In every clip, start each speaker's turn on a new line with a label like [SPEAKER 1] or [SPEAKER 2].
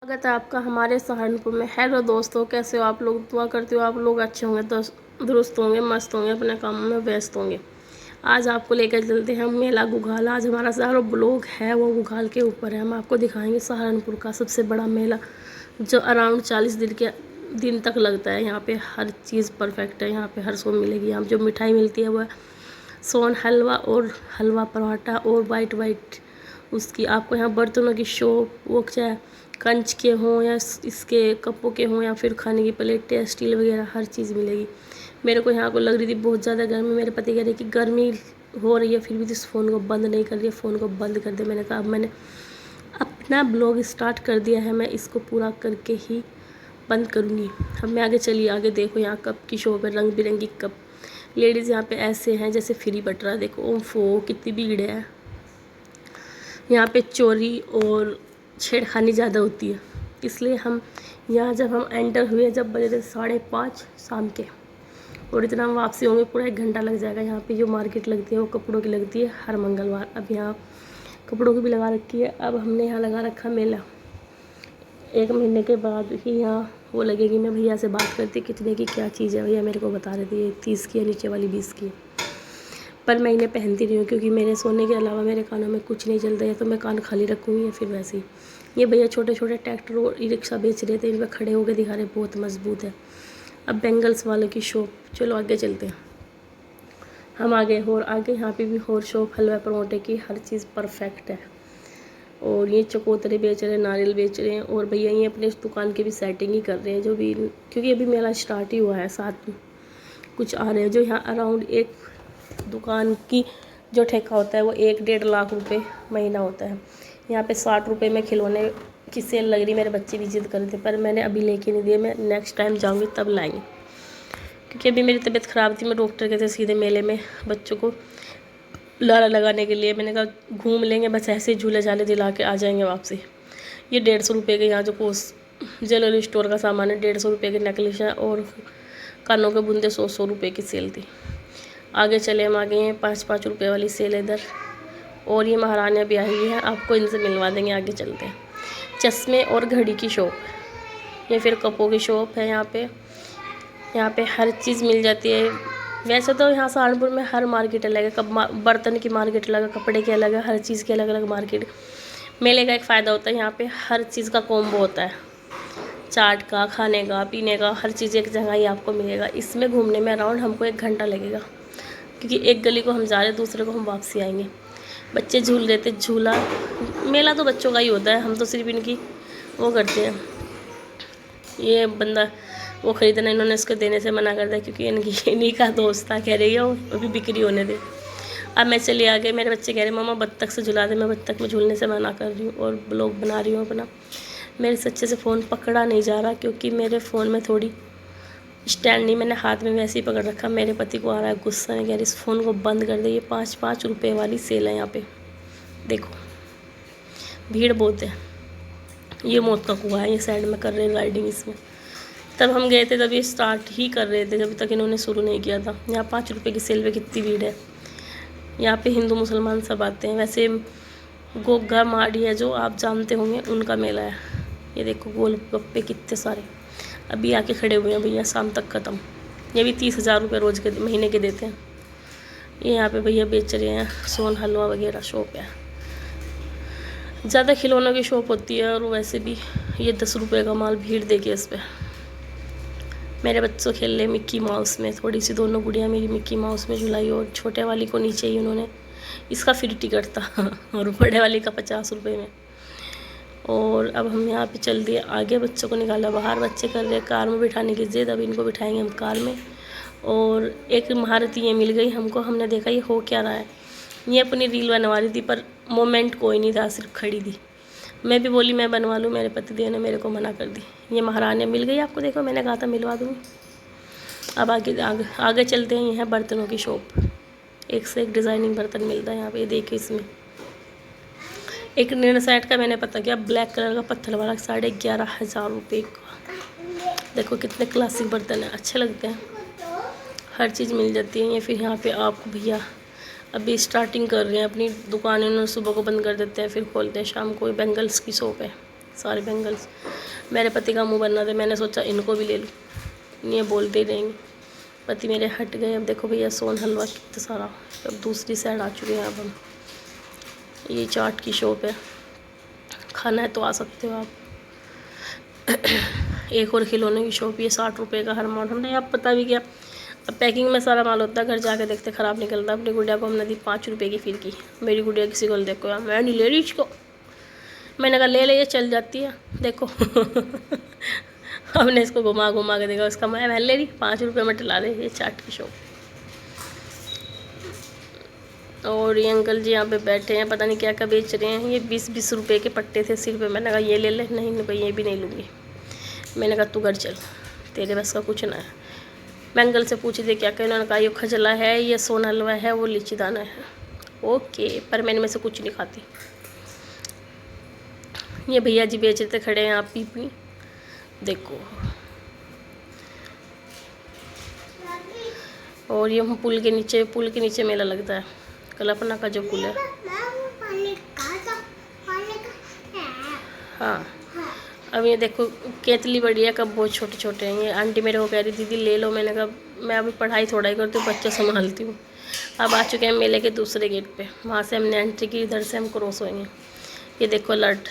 [SPEAKER 1] स्वागत है आपका हमारे सहारनपुर में। हेलो दोस्तों, कैसे हो आप लोग? दुआ करती हो आप लोग अच्छे होंगे, दुरुस्त होंगे, मस्त होंगे, अपने कामों में व्यस्त होंगे। आज आपको लेकर चलते हैं मेला घुघाल। आज हमारा सारा ब्लॉग है वो घुघाल के ऊपर है। हम आपको दिखाएंगे सहारनपुर का सबसे बड़ा मेला, जो अराउंड 40 दिन तक लगता है। यहाँ पे हर चीज़ परफेक्ट है। यहाँ पे हर सो मिलेगी। यहाँ जो मिठाई मिलती है वो है सोन हलवा और हलवा पराठा और वाइट उसकी। आपको यहाँ बर्तनों की शॉप, वो चाहे कंच के हों या इसके कपों के हों या फिर खाने की प्लेटें, स्टील वगैरह, हर चीज़ मिलेगी। मेरे को यहाँ को लग रही थी बहुत ज़्यादा गर्मी। मेरे पति कह रहे कि गर्मी हो रही है फिर भी इस फ़ोन को बंद नहीं कर रही है, फ़ोन को बंद कर दे। मैंने कहा अब मैंने अपना ब्लॉग स्टार्ट कर दिया है, मैं इसको पूरा करके ही बंद करूँगी। अब मैं आगे चलिए, आगे देखो यहाँ कप की शॉप है, रंग बिरंगी कप। लेडीज़ यहाँ पे ऐसे हैं जैसे फ्री बट रहा है। देखो ओफो कितनी भीड़ है। यहाँ पे चोरी और छेड़खानी ज़्यादा होती है, इसलिए हम यहाँ जब हम एंटर हुए जब बजे थे 5:30 शाम के, और इतना हम वापसी होंगे पूरा 1 घंटा लग जाएगा। यहाँ पे जो मार्केट लगती है वो कपड़ों की लगती है हर मंगलवार। अब यहाँ कपड़ों की भी लगा रखी है। अब हमने यहाँ लगा रखा मेला। 1 महीने के बाद ही यहाँ वो लगेगी। मैं भैया से बात करती कितने की क्या चीज़ है। भैया मेरे को बता रहे थे 30 की है, नीचे वाली 20 की है। पर मैं इन्हें पहनती नहीं हूँ क्योंकि मेरे सोने के अलावा मेरे कानों में कुछ नहीं चलता है, तो मैं कान खाली रखूँगी या फिर वैसे ही। ये भैया छोटे छोटे ट्रैक्टर और ई रिक्शा बेच रहे थे, इन पर खड़े होकर दिखा रहे बहुत मजबूत है। अब बेंगल्स वालों की शॉप, चलो आगे चलते हैं। हम आगे और आगे यहाँ पे भी और शॉप, हलवा परोठे की, हर चीज़ परफेक्ट है। और ये चकोतरे बेच रहे हैं, नारियल बेच रहे हैं। और भैया ये अपने दुकान की भी सेटिंग ही कर रहे हैं, जो भी, क्योंकि अभी मेला स्टार्ट ही हुआ है। साथ में कुछ आ रहे हैं जो यहाँ अराउंड एक दुकान की जो ठेका होता है वो 1-1.5 लाख रुपए महीना होता है। यहाँ पे 60 रुपये में खिलौने की सेल लग रही। मेरे बच्चे भी जिद कर रहे थे पर मैंने अभी लेके नहीं दिए। मैं नेक्स्ट टाइम जाऊँगी तब लाएंगे, क्योंकि अभी मेरी तबीयत ख़राब थी। मैं डॉक्टर के थे सीधे मेले में बच्चों को लारा लगाने के लिए। मैंने कहा घूम लेंगे, बस ऐसे ही झूले झाले दिला के आ जाएंगे वापसी। ये 150 रुपये के यहाँ जो ज्वेलरी स्टोर का सामान है, 150 रुपये के नेकलेस है और कानों के बूंदे 100 रुपये की सेल थी। आगे चले हम, आगे हैं 5-5 रुपये वाली सेल इधर। और ये महारानियाँ भी आई हुई हैं, आपको इनसे मिलवा देंगे। आगे चलते हैं। चश्मे और घड़ी की शॉप, या फिर कपों की शॉप है। यहाँ पे हर चीज़ मिल जाती है। वैसे तो यहाँ सहारनपुर में हर मार्केट अलग है। बर्तन की मार्केट अलग है, कपड़े की अलग है, हर चीज़ की अलग अलग मार्केट। मेले का एक फ़ायदा होता है, यहाँ पे हर चीज़ का कॉम्बो होता है। चाट का, खाने का, पीने का, हर चीज़ एक जगह ही आपको मिलेगा। इसमें घूमने में अराउंड हमको 1 घंटा लगेगा, क्योंकि एक गली को हम जा रहे हैं, दूसरे को हम वापसी आएंगे। बच्चे झूल रहे थे झूला। मेला तो बच्चों का ही होता है, हम तो सिर्फ इनकी वो करते हैं। ये बंदा वो ख़रीदना, इन्होंने इसको देने से मना कर दिया क्योंकि इन्हीं का दोस्त था। कह रही है वो अभी बिक्री होने दे। अब मैं चली आ गई। मेरे बच्चे कह रहे मम्मा बत्तख से झुला दे। मैं बत्तख में झूलने से मना कर रही हूँ और ब्लॉग बना रही हूँ अपना। मेरे से अच्छे से फ़ोन पकड़ा नहीं जा रहा क्योंकि मेरे फ़ोन में थोड़ी स्टैंड नहीं, मैंने हाथ में वैसे ही पकड़ रखा। मेरे पति को आ रहा है गुस्सा, में कह रही इस फ़ोन को बंद कर दे। ये 5-5 रुपये वाली सेल है। यहाँ पे देखो भीड़ बहुत है। ये मौत का कुआं है, ये साइड में कर रहे हैं राइडिंग इसमें। तब हम गए थे तब ये स्टार्ट ही कर रहे थे, जब तक इन्होंने शुरू नहीं किया था। यहाँ 5 रुपये की सेल पे कितनी भीड़ है। यहाँ पे हिंदू मुसलमान सब आते हैं। वैसे गोगा माड़ी है जो आप जानते होंगे, उनका मेला है। ये देखो गोलगप्पे कितने सारे अभी आके खड़े हुए हैं भैया, शाम तक ख़त्म। ये भी 30,000 रुपये रोज़ के महीने के देते हैं। ये यहाँ पे भैया बेच रहे हैं सोन हलवा वगैरह शॉप है। ज़्यादा खिलौनों की शॉप होती है। और वैसे भी ये 10 रुपये का माल भीड़ देखिए इस पर। मेरे बच्चों खेल रहे मिक्की माउस में, थोड़ी सी दोनों गुड़िया मेरी मिक्की माउस में झुलाई। और छोटे वाली को नीचे ही उन्होंने, इसका फ्री टिकट था और बड़े वाली का 50 रुपये में। और अब हम यहाँ पे चल दिए आगे, बच्चों को निकाला बाहर। बच्चे कर रहे कार में बिठाने की जिद, अब इनको बिठाएंगे हम कार में। और एक महारती ये मिल गई हमको। हमने देखा ये हो क्या रहा है। ये अपनी रील बनवा रही थी पर मोमेंट कोई नहीं था, सिर्फ खड़ी थी। मैं भी बोली मैं बनवा लूँ, मेरे पतिदेव ने मेरे को मना कर दी। ये महारानियाँ मिल गई आपको, देखो मैंने कहा था मिलवा दूँगी। अब आगे चलते हैं। ये है बर्तनों की शॉप, एक से एक डिज़ाइनिंग बर्तन मिलता है यहाँ पे। देखिए इसमें एक निर्णय सेट का मैंने पता किया, ब्लैक कलर का पत्थर वाला 11,500 रुपये का। देखो कितने क्लासिक बर्तन है, अच्छे लगते हैं। हर चीज़ मिल जाती है। ये फिर यहाँ पे आपको भैया अभी स्टार्टिंग कर रहे हैं अपनी दुकान। उन्होंने सुबह को बंद कर देते हैं फिर खोलते हैं शाम को। बेंगल्स की शॉप है, सारे बैंगल्स। मेरे पति का मुंह बनना था, मैंने सोचा इनको भी ले लूँ, ये बोलते ही रहेंगे। पति मेरे हट गए। अब देखो भैया सोन हलवा कितना सारा। अब दूसरी साइड आ चुके हैं। अब हम, ये चाट की शॉप है, खाना है तो आ सकते हो आप। एक और खिलौने की शॉप, ये 60 रुपये का हर मॉडल। नहीं आप पता भी क्या, अब पैकिंग में सारा माल होता है, घर जाके देखते ख़राब निकलता। अपनी गुड़िया को हमने दी 5 रुपये की फिरकी। मेरी गुड़िया किसी को देखो यार, मैं नहीं ले रही इसको। मैंने कहा ले ये चल जाती है देखो। हमने इसको घुमा घुमा के देखा, उसका मैं ले रही 5 रुपये में टला रहे। ये चाट की शॉप। और ये अंकल जी यहाँ पे बैठे हैं, पता नहीं क्या क्या बेच रहे हैं। ये 20-20 रुपये के पट्टे थे सिर पे। मैंने कहा ये ले ले। नहीं भाई ये भी नहीं लूँगी। मैंने कहा तू घर चल, तेरे बस का कुछ ना है। मैं अंकल से पूछी थी क्या क्या, उन्होंने कहा ये खजला है, ये सोन हलवा है, वो लीची दाना है। ओके, पर मैंने में से कुछ नहीं खाती। ये भैया जी बेच रहे थे खड़े हैं, आप पीपी देखो। और ये पुल के नीचे मेला लगता है, कल्पना का जो पुल है। हाँ, अब ये देखो केतली बड़ी है, कब बहुत छोटे छोटे हैं। ये आंटी मेरे को कह रही दीदी ले लो। मैंने कहा मैं अभी पढ़ाई थोड़ा ही करती हूँ, बच्चे संभालती हूँ। अब आ चुके हैं मेले के दूसरे गेट पे, वहाँ से हमने एंट्री की, इधर से हम क्रॉस होएंगे। ये देखो अलर्ट,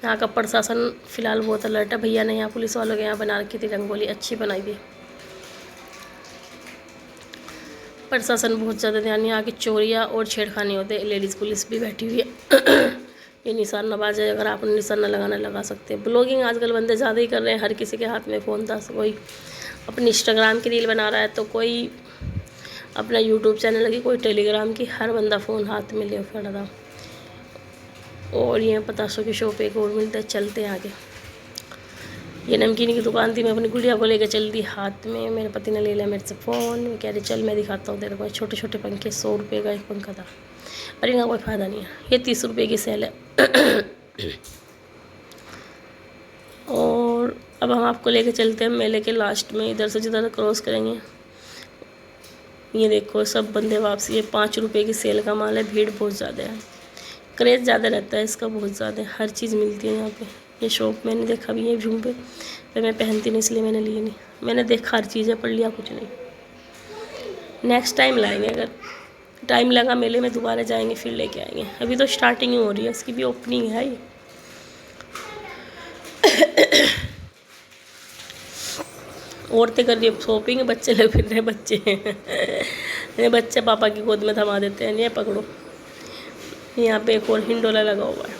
[SPEAKER 1] यहाँ का प्रशासन फ़िलहाल बहुत अलर्ट है। भैया ने यहाँ पुलिस वालों के यहाँ बना रखी थी रंगोली, अच्छी बनाई थी। प्रशासन बहुत ज़्यादा ध्यान, यहाँ की चोरियाँ और छेड़खानी होते हैं। लेडीज़ पुलिस भी बैठी हुई है। ये निशान नवाज है, अगर आप निशान लगाना लगा सकते हैं। ब्लॉगिंग आजकल बंदे ज़्यादा ही कर रहे हैं, हर किसी के हाथ में फ़ोन था। कोई अपनी इंस्टाग्राम की रील बना रहा है, तो कोई अपना यूट्यूब चैनल लगी, कोई टेलीग्राम की। हर बंदा फ़ोन हाथ में ले खड़ा था। और ये पतासों की शॉप एक और मिलता है, चलते हैं आगे। ये नमकीन की दुकान थी, मैं अपनी गुड़िया को लेकर चल दी हाथ में। मेरे पति ने ले लिया मेरे से फ़ोन, मैं कह रही चल मैं दिखाता हूँ तेरे को। छोटे छोटे पंखे 100 रुपये का एक पंखा था, पर इनका कोई फ़ायदा नहीं है। ये 30 रुपये की सेल है। और अब हम आपको लेके चलते हैं मेले के लास्ट में, इधर से जिधर क्रॉस करेंगे। ये देखो सब बंदे वापसी। ये 5 रुपये की सेल का माल है, भीड़ बहुत ज़्यादा है, क्रेज़ ज़्यादा रहता है इसका, बहुत ज़्यादा। हर चीज़ मिलती है यहाँ पे। ये शॉप मैंने देखा भी है झुमके, पर मैं पहनती नहीं इसलिए मैंने ली नहीं। मैंने देखा हर चीज़ है, पर लिया कुछ नहीं। नेक्स्ट टाइम लाएंगे, अगर टाइम लगा मेले में दोबारा जाएंगे फिर लेके आएंगे। अभी तो स्टार्टिंग ही हो रही है, इसकी भी ओपनिंग है ये। औरतें कर रही है शॉपिंग, बच्चे लग फिर रहे बच्चे। ये बच्चे पापा की गोद में थमा देते हैं, ये पकड़ो। यहाँ पे एक और हिंडोला लगा हुआ है,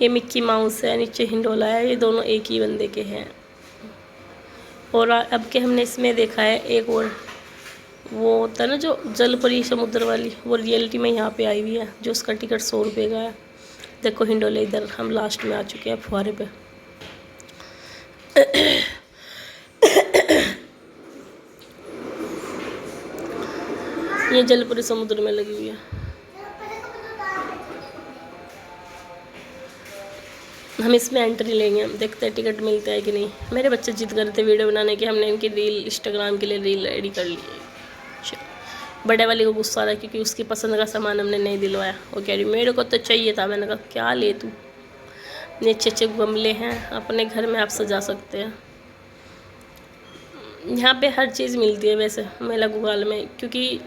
[SPEAKER 1] ये मिक्की माउस है, नीचे हिंडोला है। ये दोनों एक ही बंदे के हैं। और अब के हमने इसमें देखा है एक और, वो होता है ना जो जलपरी समुद्र वाली, वो रियलिटी में यहाँ पे आई हुई है, जो उसका टिकट 100 रुपये का है। देखो हिंडोले, इधर हम लास्ट में आ चुके हैं फुहारे पे। ये जलपरी समुद्र में लगी हुई है। हम इसमें एंट्री लेंगे, हम देखते हैं टिकट मिलता है कि नहीं। मेरे बच्चे जिद कर रहे थे वीडियो बनाने की, हमने इनकी रील इंस्टाग्राम के लिए रील रेडी कर ली है। बड़े वाली को गुस्सा आ रहा है क्योंकि उसकी पसंद का सामान हमने नहीं दिलवाया। वो कह रही मेरे को तो चाहिए था। मैंने कहा क्या ले तू, इतने अच्छे अच्छे गमले हैं, अपने घर में आप सजा सकते हैं। यहाँ पे हर चीज़ मिलती है वैसे मेला गुगाल में, क्योंकि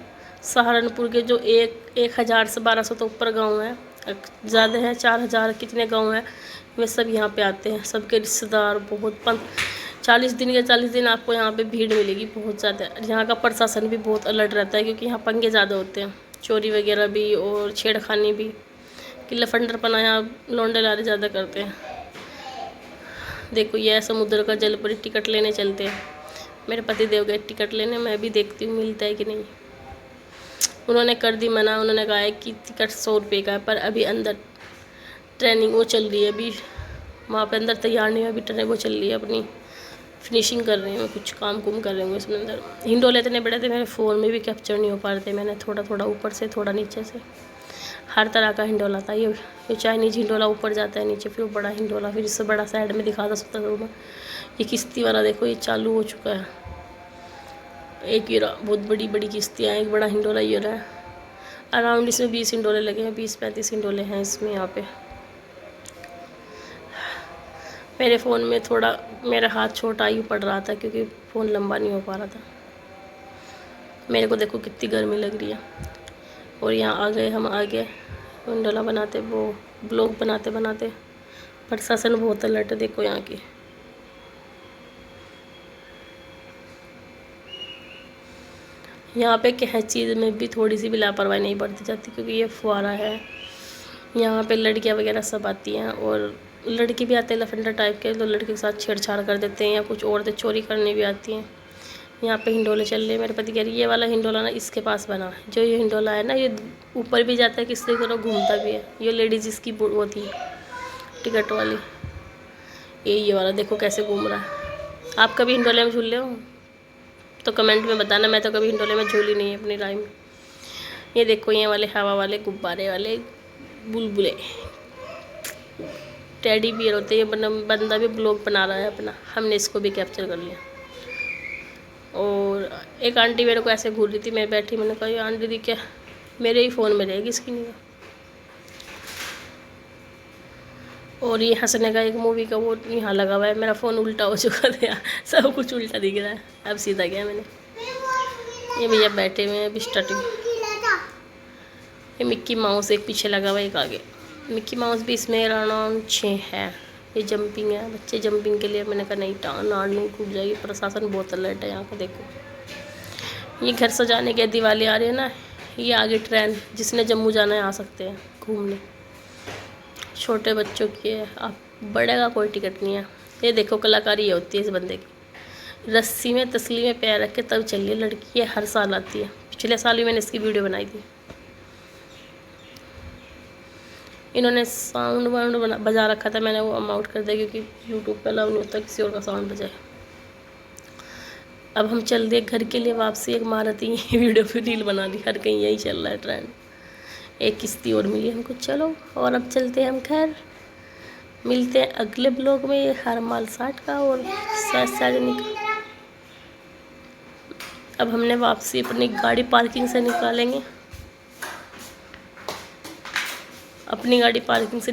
[SPEAKER 1] सहारनपुर के जो 1000 से 1200 तो ऊपर गांव है, ज़्यादा है 4000 कितने गांव हैं, वे सब यहाँ पे आते हैं। सबके रिश्तेदार बहुत 40 दिन के 40 दिन आपको यहाँ पे भीड़ मिलेगी बहुत ज़्यादा। यहाँ का प्रशासन भी बहुत अलर्ट रहता है, क्योंकि यहाँ पंगे ज़्यादा होते हैं, चोरी वगैरह भी और छेड़खानी भी। किला फंडरपना यहाँ लौंडे लारे ज़्यादा करते हैं। देखो ये समुद्र का जलपरी, टिकट लेने चलते हैं। मेरे पति देव गए टिकट लेने, मैं भी देखती हूँ मिलता है कि नहीं। उन्होंने कर दी मना, उन्होंने कहा है कि टिकट 100 रुपये का है, पर अभी अंदर ट्रेनिंग वो चल रही है, अभी वहाँ पे अंदर तैयार नहीं है, अभी ट्रेनिंग वो चल रही है, अपनी फिनिशिंग कर रहे हैं, कुछ काम कुम कर रहे होंगे इसमें अंदर। हिंडोले इतने बड़े थे मेरे फ़ोन में भी कैप्चर नहीं हो पा रहे थे, मैंने थोड़ा थोड़ा ऊपर से थोड़ा नीचे से, हर तरह का हिंडोला था। ये चाइनीज हिंडोला ऊपर जाता है नीचे, फिर वो बड़ा हिंडोला, फिर इससे बड़ा साइड में दिखा सकता था मैं। ये किश्ती वाला देखो ये चालू हो चुका है, एक ये बहुत बड़ी बड़ी किश्तियाँ, एक बड़ा हिंडोला ये रहा है। अराउंड इसमें 20 हिंडोले लगे हैं, 20-35 हिंडोले हैं इसमें यहाँ पे। मेरे फ़ोन में थोड़ा मेरा हाथ छोटा ही पड़ रहा था क्योंकि फ़ोन लंबा नहीं हो पा रहा था। मेरे को देखो कितनी गर्मी लग रही है। और यहाँ आ गए हम आगे मंडला बनाते, वो ब्लॉग बनाते बनाते। प्रशासन बहुत अलर्ट है, देखो यहाँ की। यहाँ पे क्या चीज़ में भी थोड़ी सी भी लापरवाही नहीं बरती जाती क्योंकि ये फुहारा है। यहाँ पे लड़कियाँ वगैरह सब आती हैं और लड़के भी आते हैं लफंडा टाइप के, तो लड़के के साथ छेड़छाड़ कर देते हैं, या कुछ औरतें चोरी करने भी आती हैं। यहाँ पे हिंडोले चल रहे हैं। मेरे पति कह रही है ये वाला हिंडोला ना इसके पास बना है, जो ये हिंडोला है ना ये ऊपर भी जाता है, किसी तरह घूमता भी है। ये लेडीज इसकी वो थी टिकट वाली, ये वाला देखो कैसे घूम रहा है। आप कभी हिंडोले में झूले हो तो कमेंट में बताना। मैं तो कभी हिंडोले में झूली नहीं है अपनी लाइफ में। ये देखो ये वाले हवा वाले गुब्बारे वाले बुलबुले टेडी बियर होते हैं। बंदा भी ब्लॉग बना रहा है अपना, हमने इसको भी कैप्चर कर लिया। और एक आंटी मेरे को ऐसे घूर रही थी, मैं बैठी, मैंने कहा ये आंटी दी क्या मेरे ही फ़ोन में रहेगी, इसकी नहीं। और ये हंसने का एक मूवी का वो यहाँ लगा हुआ है। मेरा फ़ोन उल्टा हो चुका था, सब कुछ उल्टा दिख रहा है, अब सीधा गया मैंने। ये भैया बैठे हुए हैं अभी स्टार्टिंग। ये मिक्की माउस एक पीछे लगा हुआ है, एक आगे। मिक्की माउस भी इसमें अराउंड 6 है। ये जंपिंग है, बच्चे जंपिंग के लिए। मैंने कहा नहीं नाड़ नहीं टूट जाएगी। प्रशासन बहुत अलर्ट है यहाँ का, देखो। ये घर सजाने के दिवाली आ रही है ना, ये आगे ट्रेन, जिसने जम्मू जाना है आ सकते हैं घूमने। छोटे बच्चों की है, आप बड़े का कोई टिकट नहीं है। ये देखो कलाकारी ये होती है इस बंदे की। रस्सी में तसली में पैर रख के तब चलिए लड़की, ये हर साल आती है। पिछले साल भी मैंने इसकी वीडियो बनाई थी। इन्होंने साउंड वाउंड बजा रखा था, मैंने वो अमाउंट कर दिया क्योंकि यूट्यूब पे अलाउ नहीं होता किसी और का साउंड बजाए। अब हम चल दिए घर के लिए वापसी। एक मारती वीडियो पे रील बना दी, हर कहीं यही चल रहा है ट्रेंड। एक किस्ती और मिली हमको, चलो। और अब चलते हैं हम घर। मिलते हैं अगले ब्लॉग में हर माल 60 का और साजनी का। अब हमने वापसी अपनी गाड़ी पार्किंग से निकालेंगे, अपनी गाड़ी पार्किंग से